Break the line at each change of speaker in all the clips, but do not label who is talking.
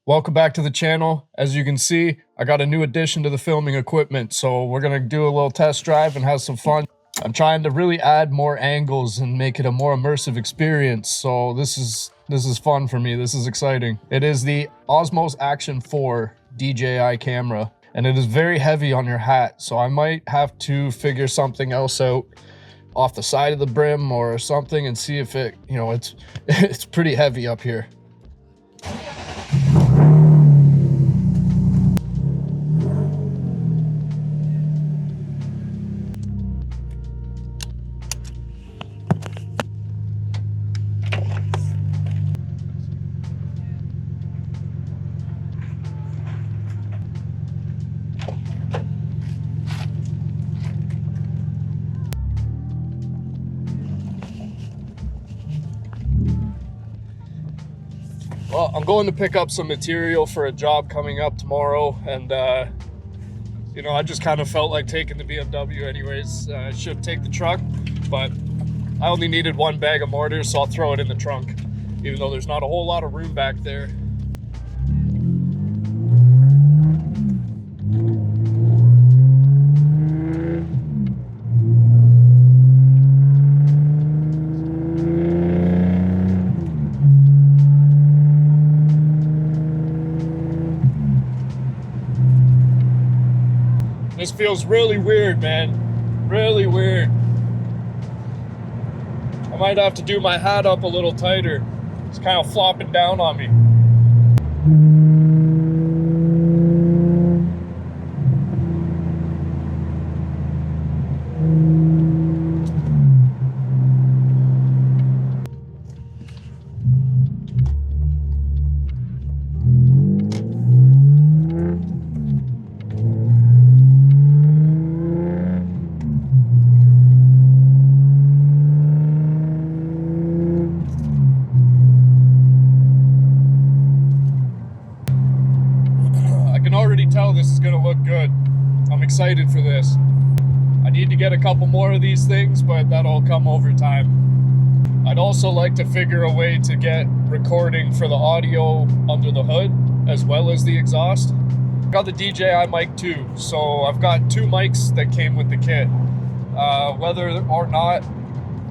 Welcome back to the channel. As you can see, I got a new addition to the filming equipment, so we're gonna do a little test drive and have some fun. I'm trying to really add more angles and make it a more immersive experience, so this is fun for me. This is exciting. It is the Osmo Action 4 DJI camera, and it is very heavy on your hat, so I might have to figure something else out off the side of the brim or something and see if it, it's pretty heavy up here. Well, I'm going to pick up some material for a job coming up tomorrow, and I just kind of felt like taking the BMW anyways. I should take the truck, but I only needed one bag of mortar, so I'll throw it in the trunk, even though there's not a whole lot of room back there. This feels really weird, man. Really weird. I might have to do my hat up a little tighter. It's kind of flopping down on me. Tell this is gonna look good. I'm excited for this. I need to get a couple more of these things, but that'll come over time. I'd also like to figure a way to get recording for the audio under the hood as well as the exhaust. I got the DJI mic too, so I've got two mics that came with the kit. Whether or not,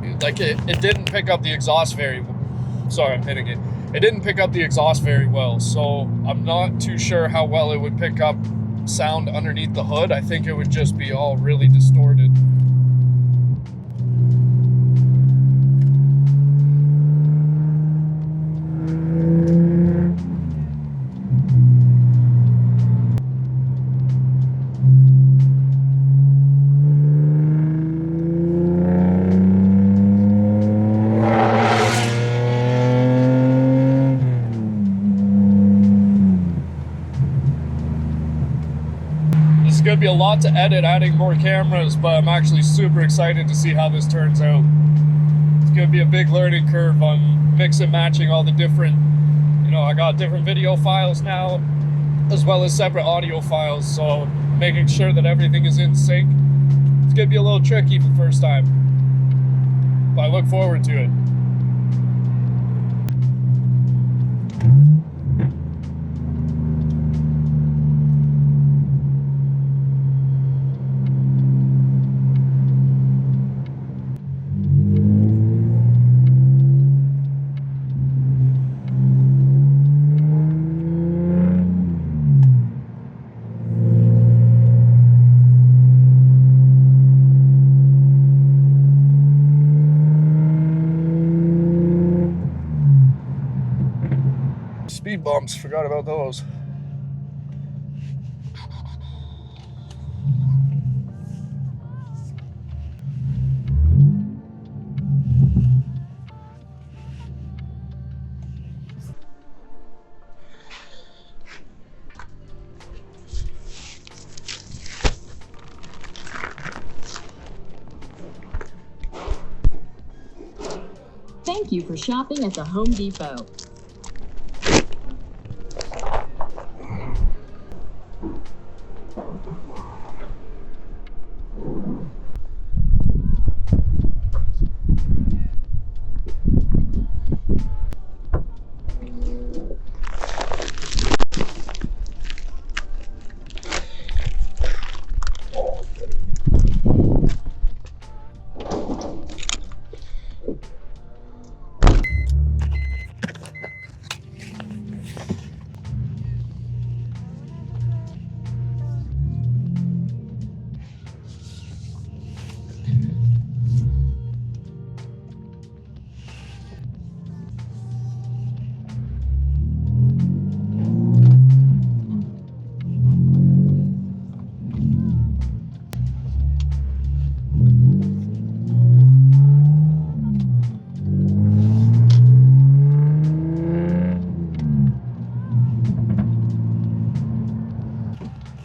it didn't pick up the exhaust very well. Sorry, I'm hitting it. It didn't pick up the exhaust very well, so I'm not too sure how well it would pick up sound underneath the hood. I think it would just be all really distorted. It's going to be a lot to edit, adding more cameras, but I'm actually super excited to see how this turns out. It's going to be a big learning curve on mix and matching all the different, I got different video files now, as well as separate audio files, so making sure that everything is in sync. It's going to be a little tricky for the first time, but I look forward to it. Speed bumps, forgot about those.
Thank you for shopping at the Home Depot.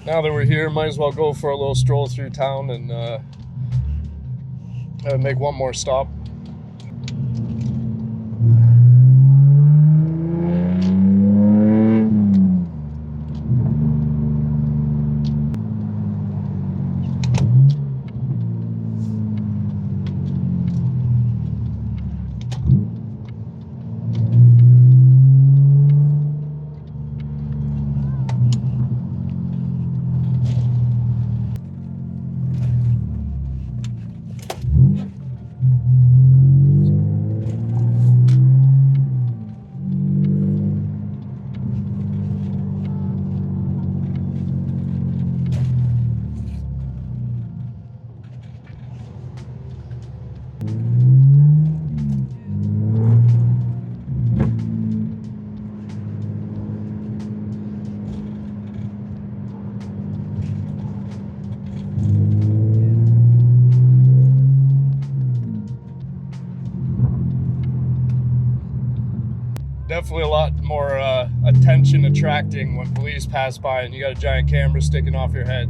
now that we're here, might as well go for a little stroll through town and make one more stop. Definitely a lot more attention attracting when police pass by and you got a giant camera sticking off your head.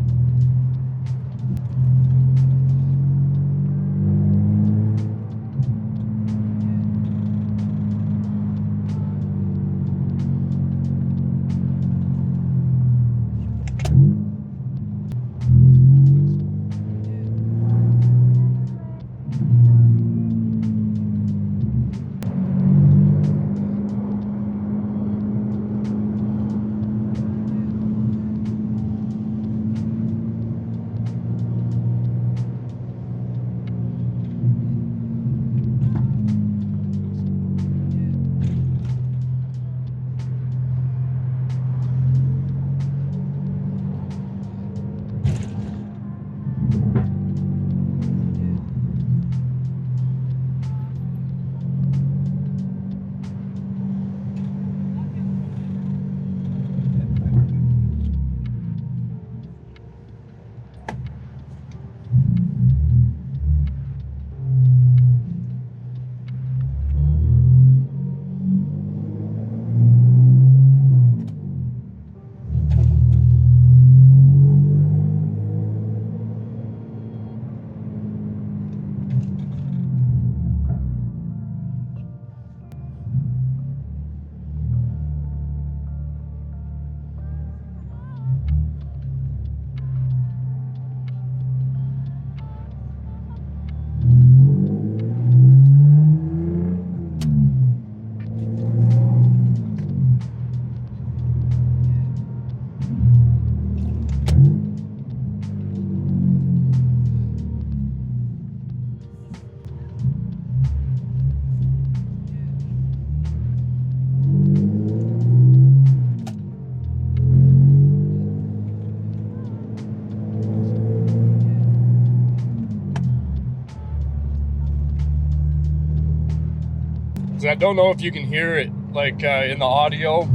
I don't know if you can hear it like in the audio.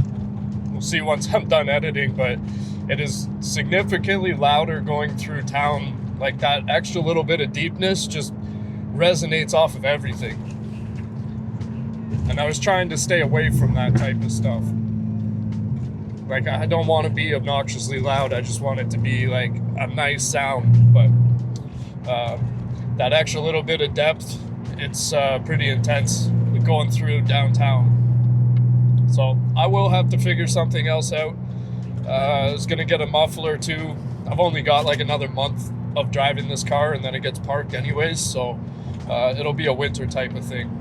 We'll see once I'm done editing, but it is significantly louder going through town. Like that extra little bit of deepness just resonates off of everything. And I was trying to stay away from that type of stuff. Like I don't want to be obnoxiously loud. I just want it to be like a nice sound. But that extra little bit of depth, it's pretty intense going through downtown. So I will have to figure something else out. I was gonna get a muffler too. I've only got like another month of driving this car and then it gets parked anyways, so it'll be a winter type of thing.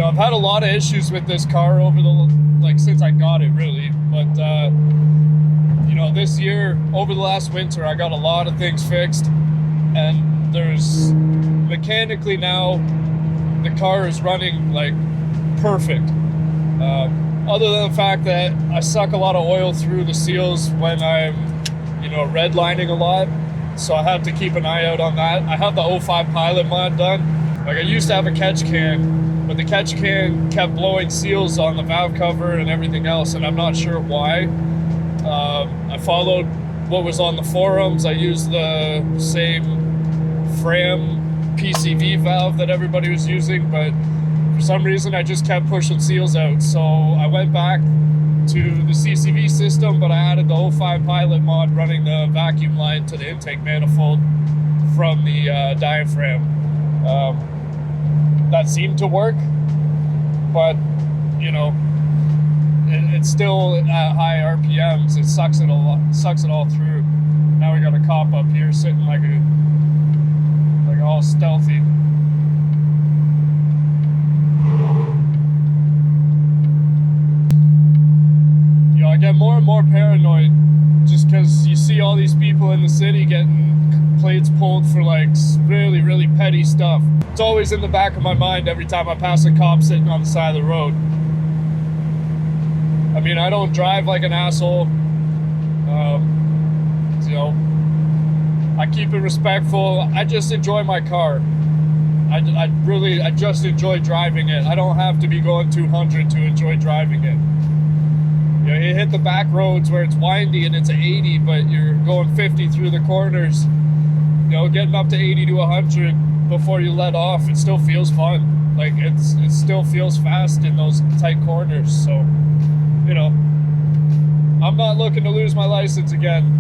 I've had a lot of issues with this car over since I got it, really. But this year, over the last winter, I got a lot of things fixed, and there's mechanically now the car is running like perfect. Other than the fact that I suck a lot of oil through the seals when I'm, redlining a lot, so I have to keep an eye out on that. I have the 05 Pilot mod done. Like, I used to have a catch can, but the catch can kept blowing seals on the valve cover and everything else, and I'm not sure why. I followed what was on the forums. I used the same Fram PCV valve that everybody was using, but for some reason I just kept pushing seals out. So I went back to the CCV system, but I added the 05 Pilot mod running the vacuum line to the intake manifold from the diaphragm. That seemed to work, but it's still at high RPMs. It sucks it all through. Now we got a cop up here sitting like all stealthy. I get more and more paranoid just because you see all these people in the city getting plates pulled for like really, really petty stuff. It's always in the back of my mind every time I pass a cop sitting on the side of the road. I mean, I don't drive like an asshole. I keep it respectful. I just enjoy my car. I just enjoy driving it. I don't have to be going 200 to enjoy driving it. You hit the back roads where it's windy and it's 80, but you're going 50 through the corners. Getting up to 80 to 100 before you let off, it still feels fun. Like, it still feels fast in those tight corners. So, I'm not looking to lose my license again.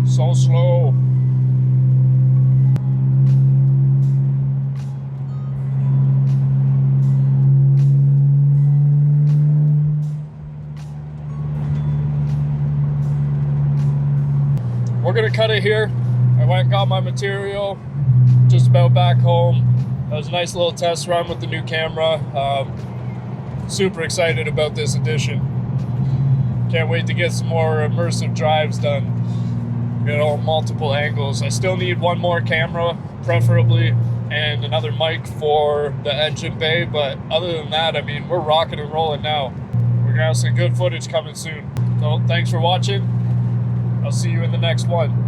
So slow. We're gonna cut it here. I went and got my material, just about back home. That was a nice little test run with the new camera. Super excited about this edition. Can't wait to get some more immersive drives done. Multiple angles. I still need one more camera, preferably, and another mic for the engine bay, but other than that, I mean, we're rocking and rolling now. We're gonna have some good footage coming soon. So thanks for watching. I'll see you in the next one.